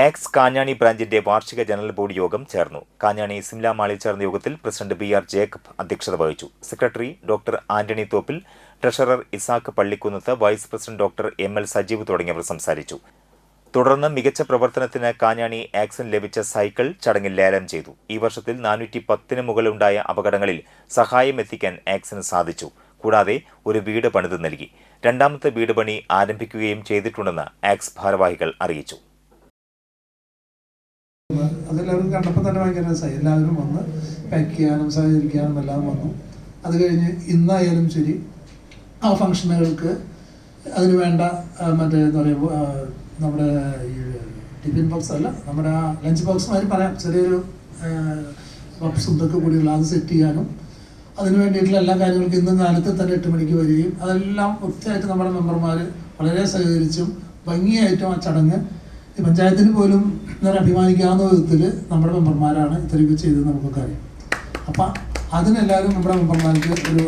Ax Kanjani ബ്രാഞ്ചിന്റെ വാർഷിക general body യോഗം ചേർന്നു. കാഞ്ഞാണി സിംല മാളിൽ ചേർന്ന യോഗത്തിൽ പ്രസിഡന്റ് BR ജേക്കബ് അധ്യക്ഷത വഹിച്ചു. Secretary doctor Antony Thoppil, treasurer Isaac Pallikkunnath, vice president doctor ML Sajeev തുടങ്ങിയവർ സംസാരിച്ചു. തുടർന്ന് മികച്ച പ്രവർത്തനത്തിന് കാഞ്ഞാണി ആക്സിന് ലഭിച്ച സൈക്കിൾ ചടങ്ങിൽ ലേലം ചെയ്തു. ഈ വർഷത്തിൽ 410 മുകളിലുണ്ടായ അപകടങ്ങളിൽ സഹായം എത്തിക്കാൻ ആക്സിന് സാധിച്ചു. കൂടാതെ ഒരു വീട് പണിത് നൽകി. രണ്ടാമത്തെ വീട് പണി ആരംഭിക്കുകയും ചെയ്തിട്ടുണ്ടെന്ന് ആക്സ് ഭാരവാഹികൾ അറിയിച്ചു. അതെല്ലാവരും കണ്ടപ്പോൾ തന്നെ ഭയങ്കര രസമായി. എല്ലാവരും വന്ന് പാക്ക് ചെയ്യാനും സഹകരിക്കാനും എല്ലാം വന്നു. അത് കഴിഞ്ഞ് ഇന്നായാലും ശരി ആ ഫംഗ്ഷനുകൾക്ക് അതിന് വേണ്ട മറ്റേ എന്താ പറയുക, നമ്മുടെ ഈ ടിഫിൻ ബോക്സ് അല്ല, നമ്മുടെ ആ ലഞ്ച് ബോക്സ് മാതിരി പറയാം, ചെറിയൊരു ബോക്സും ഇതൊക്കെ കൂടിയുള്ള അത് സെറ്റ് ചെയ്യാനും അതിന് വേണ്ടിയിട്ടുള്ള എല്ലാ കാര്യങ്ങൾക്കും ഇന്നും കാലത്ത് തന്നെ 8 മണിക്ക് വരികയും അതെല്ലാം വൃത്തിയായിട്ട് നമ്മുടെ മെമ്പർമാർ വളരെ സഹകരിച്ചും ഭംഗിയായിട്ടും ആ ചടങ്ങ് ഈ പഞ്ചായത്തിന് പോലും അഭിമാനിക്കാവുന്ന വിധത്തിൽ നമ്മുടെ മെമ്പർമാരാണ് ഇത്രയൊക്കെ ചെയ്തത് നമുക്കൊക്കെ അറിയാം. അപ്പം അതിനെല്ലാവരും നമ്മുടെ മെമ്പർമാർക്ക് ഒരു